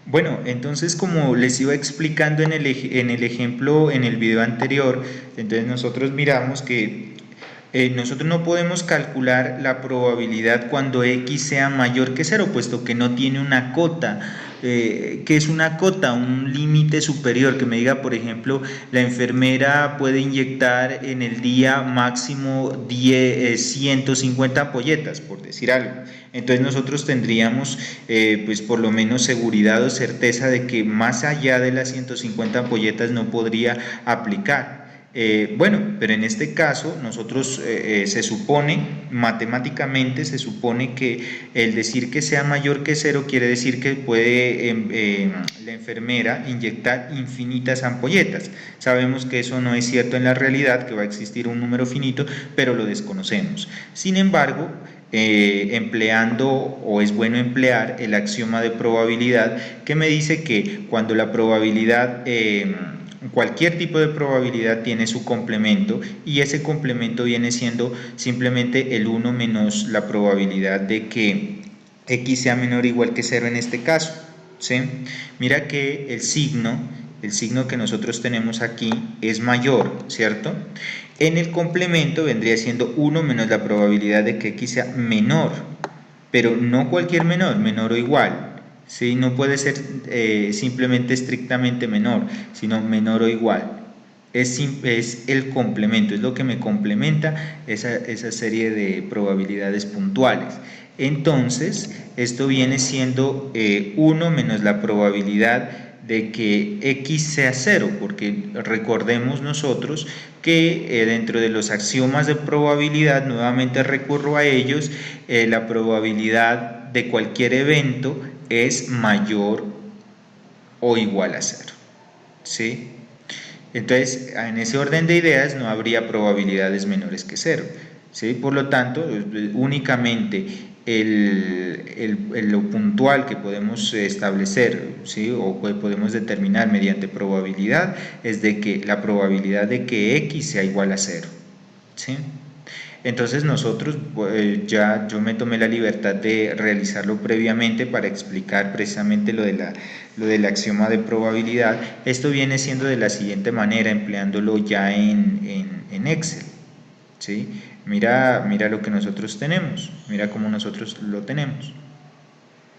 Bueno, entonces como les iba explicando en el ejemplo, en el video anterior, entonces nosotros miramos que nosotros no podemos calcular la probabilidad cuando x sea mayor que cero, puesto que no tiene una cota. ¿Qué es una cota? Un límite superior que me diga, por ejemplo, la enfermera puede inyectar en el día máximo 150 ampolletas, por decir algo. Entonces nosotros tendríamos pues por lo menos seguridad o certeza de que más allá de las 150 ampolletas no podría aplicar. Bueno, pero en este caso nosotros se supone, matemáticamente se supone que el decir que sea mayor que cero quiere decir que puede la enfermera inyectar infinitas ampolletas. Sabemos que eso no es cierto en la realidad, que va a existir un número finito, pero lo desconocemos. Sin embargo, empleando o es bueno emplear el axioma de probabilidad que me dice que cuando la probabilidad cualquier tipo de probabilidad tiene su complemento y ese complemento viene siendo simplemente el 1 menos la probabilidad de que x sea menor o igual que 0 en este caso, ¿sí? Mira que el signo que nosotros tenemos aquí es mayor, ¿cierto? En el complemento vendría siendo 1 menos la probabilidad de que x sea menor, pero no cualquier menor, menor o igual. ¿Sí? No puede ser simplemente estrictamente menor, sino menor o igual. Es el complemento, es lo que me complementa esa serie de probabilidades puntuales. Entonces, esto viene siendo 1 menos la probabilidad de que x sea 0, porque recordemos nosotros que dentro de los axiomas de probabilidad, nuevamente recurro a ellos, la probabilidad de cualquier evento es mayor o igual a 0, ¿sí? Entonces, en ese orden de ideas no habría probabilidades menores que 0, ¿sí? Por lo tanto, únicamente lo puntual que podemos establecer, ¿sí? O que podemos determinar mediante probabilidad es de que la probabilidad de que x sea igual a 0, ¿sí? Entonces nosotros ya yo me tomé la libertad de realizarlo previamente para explicar precisamente lo del axioma de probabilidad. Esto viene siendo de la siguiente manera, empleándolo ya en Excel, ¿sí? Mira lo que nosotros tenemos, mira cómo nosotros lo tenemos.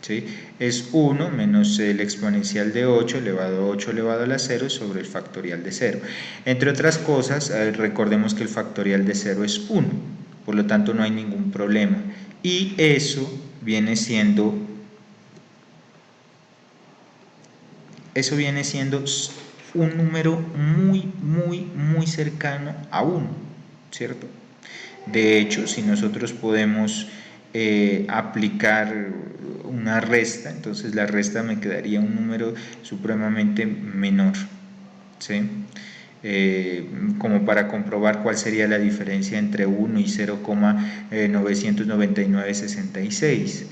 ¿Sí? Es 1 menos el exponencial de 8 elevado a 8 elevado a la 0 sobre el factorial de 0. Entre otras cosas, recordemos que el factorial de 0 es 1, por lo tanto no hay ningún problema. Y eso viene siendo un número muy cercano a 1, ¿cierto? De hecho, si nosotros podemos aplicar una resta, entonces la resta me quedaría un número supremamente menor, ¿sí? Como para comprobar cuál sería la diferencia entre 1 y 0,99966.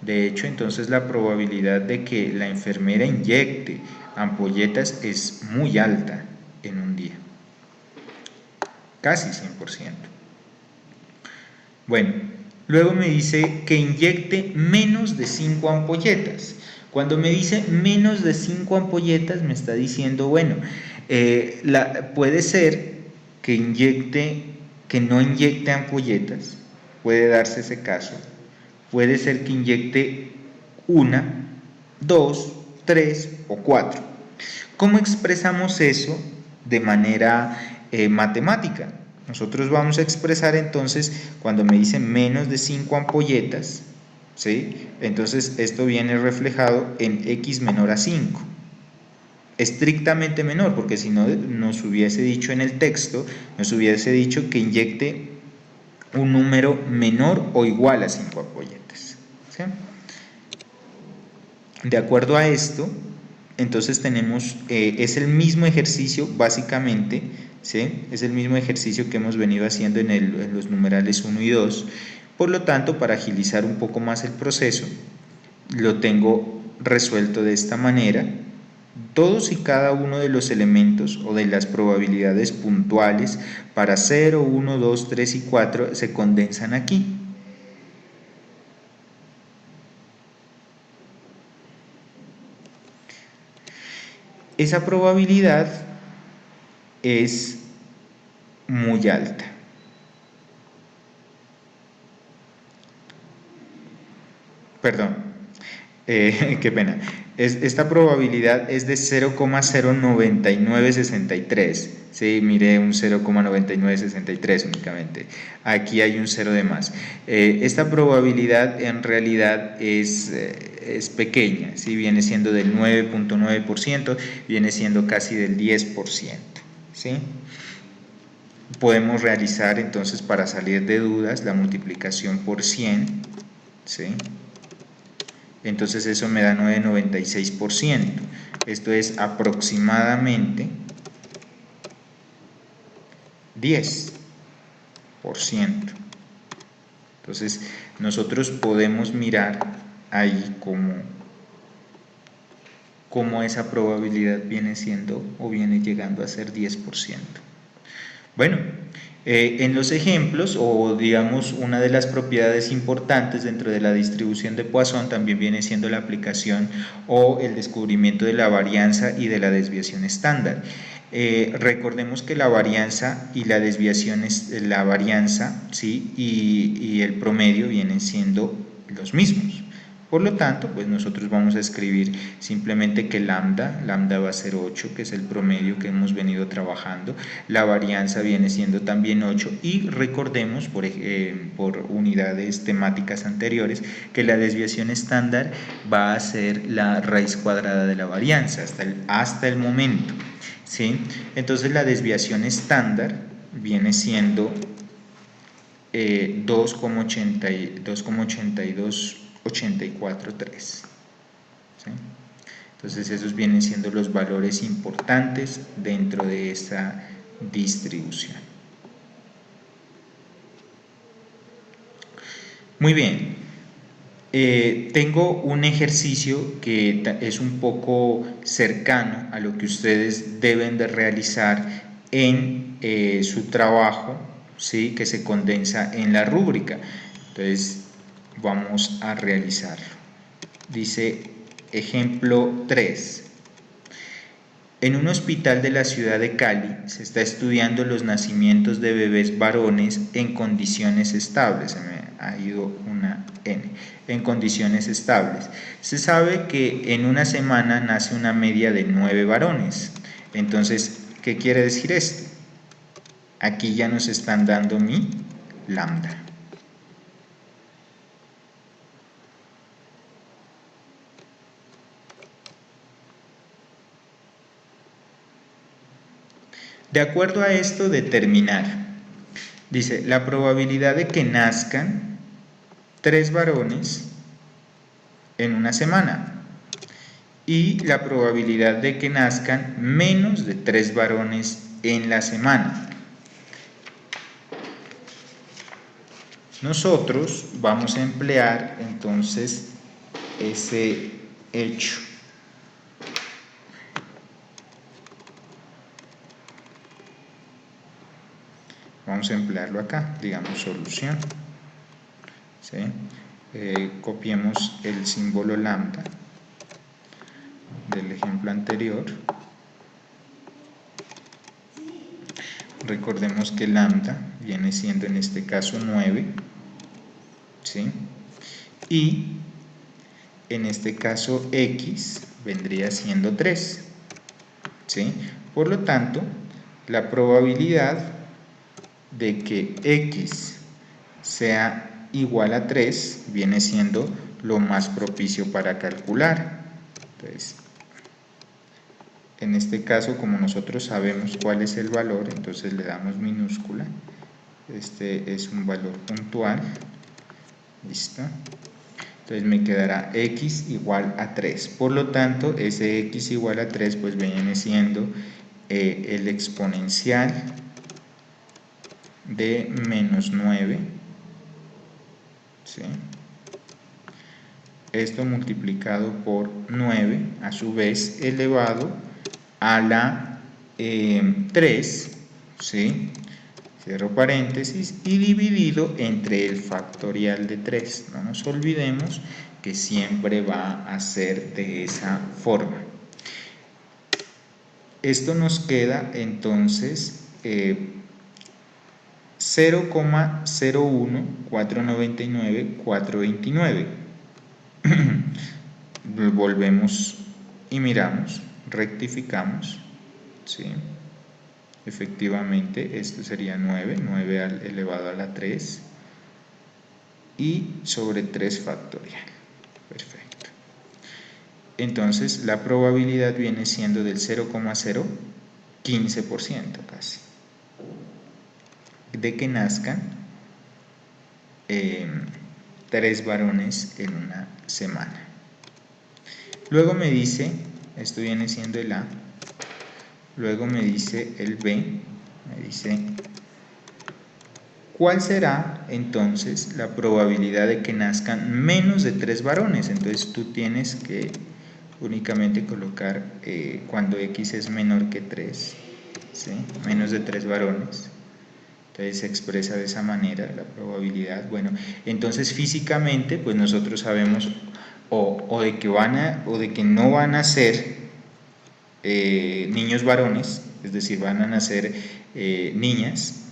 De hecho, entonces la probabilidad de que la enfermera inyecte ampolletas es muy alta en un día, casi 100%. Bueno, luego me dice que inyecte menos de 5 ampolletas. Cuando me dice menos de 5 ampolletas me está diciendo, bueno, puede ser que no inyecte ampolletas, puede darse ese caso. Puede ser que inyecte una, dos, tres o cuatro. ¿Cómo expresamos eso de manera matemática? Nosotros vamos a expresar entonces cuando me dicen menos de 5 ampolletas, ¿sí? Entonces esto viene reflejado en x menor a 5. Estrictamente menor, porque si no nos hubiese dicho en el texto, nos hubiese dicho que inyecte un número menor o igual a 5 ampolletas, ¿sí? De acuerdo a esto, entonces tenemos, es el mismo ejercicio básicamente, ¿sí? Es el mismo ejercicio que hemos venido haciendo en los numerales 1 y 2. Por lo tanto, para agilizar un poco más el proceso, lo tengo resuelto de esta manera. Todos y cada uno de los elementos o de las probabilidades puntuales para 0, 1, 2, 3 y 4 se condensan aquí. esa probabilidad es muy alta. Perdón, qué pena. Esta probabilidad es de 0,09963. Sí, mire, un 0,9963 únicamente. Aquí hay un 0 de más. Esta probabilidad en realidad es pequeña, ¿sí? Viene siendo del 9,9%, viene siendo casi del 10%. ¿Sí? Podemos realizar entonces, para salir de dudas, la multiplicación por 100. ¿Sí? Entonces eso me da 9,96%. Esto es aproximadamente 10%. Entonces nosotros podemos mirar ahí cómo esa probabilidad viene siendo o viene llegando a ser 10%. Bueno, en los ejemplos, o digamos una de las propiedades importantes dentro de la distribución de Poisson también viene siendo la aplicación o el descubrimiento de la varianza y de la desviación estándar. Recordemos que la varianza y la desviación, la varianza, ¿sí? y el promedio vienen siendo los mismos. Por lo tanto, pues nosotros vamos a escribir simplemente que lambda va a ser 8, que es el promedio que hemos venido trabajando. La varianza viene siendo también 8, y recordemos por unidades temáticas anteriores que la desviación estándar va a ser la raíz cuadrada de la varianza hasta el momento. ¿Sí? Entonces la desviación estándar viene siendo 2,8284,3. ¿Sí? Entonces esos vienen siendo los valores importantes dentro de esta distribución. Muy bien, tengo un ejercicio que es un poco cercano a lo que ustedes deben de realizar en su trabajo, ¿sí? Que se condensa en la rúbrica. Entonces vamos a realizarlo. Dice ejemplo 3. En un hospital de la ciudad de Cali se está estudiando los nacimientos de bebés varones en condiciones estables. Se me ha ido una N. En condiciones estables. Se sabe que en una semana nace una media de 9 varones. Entonces, ¿qué quiere decir esto? Aquí ya nos están dando mi lambda. De acuerdo a esto, determinar. Dice, la probabilidad de que nazcan 3 varones en una semana y la probabilidad de que nazcan menos de 3 varones en la semana. Nosotros vamos a emplear entonces ese hecho. Vamos a emplearlo acá, digamos solución. ¿Sí? Copiemos el símbolo lambda del ejemplo anterior. Recordemos que lambda viene siendo en este caso 9, ¿sí? Y en este caso x vendría siendo 3, ¿sí? Por lo tanto, la probabilidad de que x sea igual a 3 viene siendo lo más propicio para calcular. Entonces, en este caso, como nosotros sabemos cuál es el valor, entonces le damos minúscula. Este es un valor puntual. ¿Listo? Entonces me quedará x igual a 3. Por lo tanto, ese x igual a 3 pues viene siendo el exponencial de menos 9. ¿Sí? Esto multiplicado por 9, a su vez elevado a la 3, ¿sí? Cierro paréntesis, y dividido entre el factorial de 3. No nos olvidemos que siempre va a ser de esa forma. esto nos queda entonces 0,01499,429. Volvemos y miramos, rectificamos, ¿sí? Efectivamente esto sería 9 elevado a la 3 y sobre 3 factorial. Perfecto. Entonces la probabilidad viene siendo del 0,015% casi de que nazcan 3 varones en una semana. Luego me dice, esto viene siendo el A, luego me dice el B, me dice ¿cuál será entonces la probabilidad de que nazcan menos de 3 varones? Entonces tú tienes que únicamente colocar cuando X es menor que 3, ¿sí? Menos de 3 varones. Entonces se expresa de esa manera la probabilidad. Bueno, entonces físicamente pues nosotros sabemos o de que no van a ser niños varones, es decir, van a nacer niñas,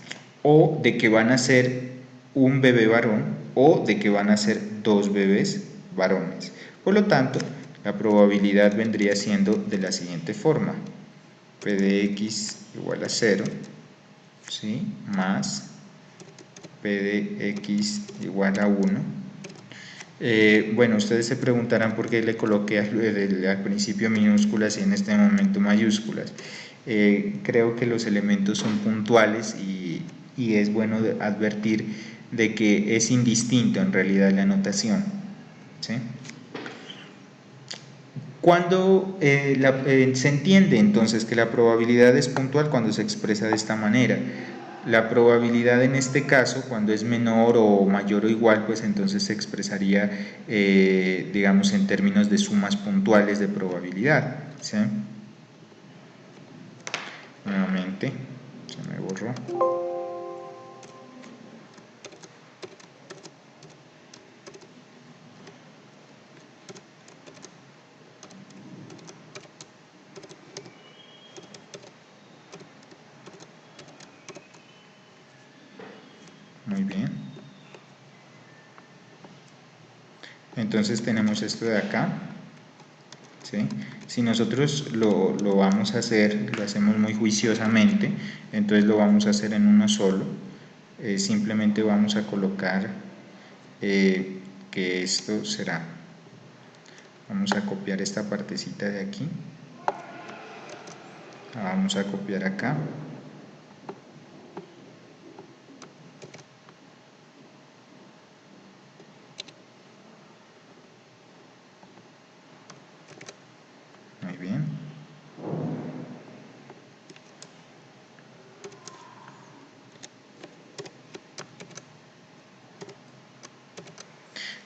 o de que van a ser un bebé varón, o de que van a ser 2 bebés varones. Por lo tanto, la probabilidad vendría siendo de la siguiente forma: P de X igual a 0, ¿sí? Más P de X igual a 1. Bueno, ustedes se preguntarán por qué le coloqué al principio minúsculas y en este momento mayúsculas. Creo que los elementos son puntuales y es bueno advertir de que es indistinto en realidad la notación, ¿sí? Cuando se entiende entonces que la probabilidad es puntual cuando se expresa de esta manera. La probabilidad en este caso, cuando es menor o mayor o igual, pues entonces se expresaría, digamos, en términos de sumas puntuales de probabilidad, ¿sí? Nuevamente, se me borró. Muy bien. Entonces tenemos esto de acá, ¿sí? Si nosotros lo vamos a hacer, lo hacemos muy juiciosamente, entonces lo vamos a hacer en uno solo. Simplemente vamos a colocar que esto será, vamos a copiar esta partecita de aquí, la vamos a copiar acá, muy bien.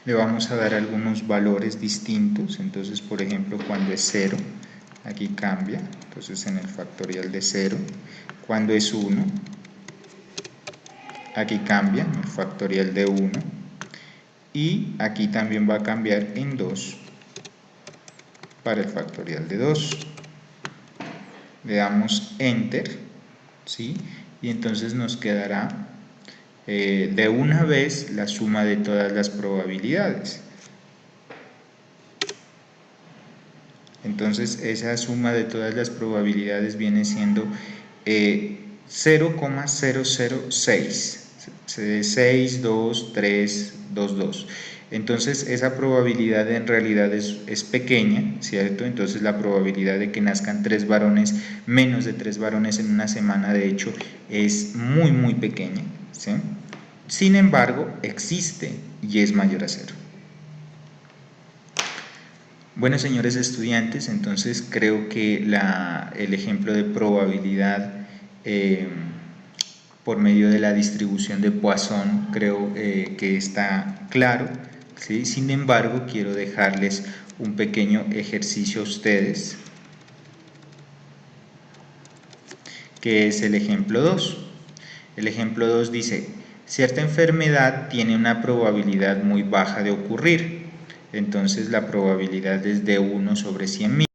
Le vamos a dar algunos valores distintos, entonces por ejemplo cuando es 0, aquí cambia, entonces en el factorial de 0, cuando es 1, aquí cambia, en el factorial de 1, y aquí también va a cambiar en 2, para el factorial de 2. Le damos Enter, ¿sí? Y entonces nos quedará de una vez la suma de todas las probabilidades. Entonces esa suma de todas las probabilidades viene siendo 0,006, 6, 2, 3, 2, 2. Entonces esa probabilidad en realidad es pequeña, ¿cierto? Entonces la probabilidad de que nazcan 3 varones, menos de 3 varones en una semana, de hecho, es muy muy pequeña, ¿sí? Sin embargo, existe y es mayor a 0. Bueno, señores estudiantes, entonces creo que el ejemplo de probabilidad por medio de la distribución de Poisson creo que está claro, ¿sí? Sin embargo, quiero dejarles un pequeño ejercicio a ustedes, que es el ejemplo 2. El ejemplo 2 dice: cierta enfermedad tiene una probabilidad muy baja de ocurrir, entonces la probabilidad es de 1 sobre 100.000.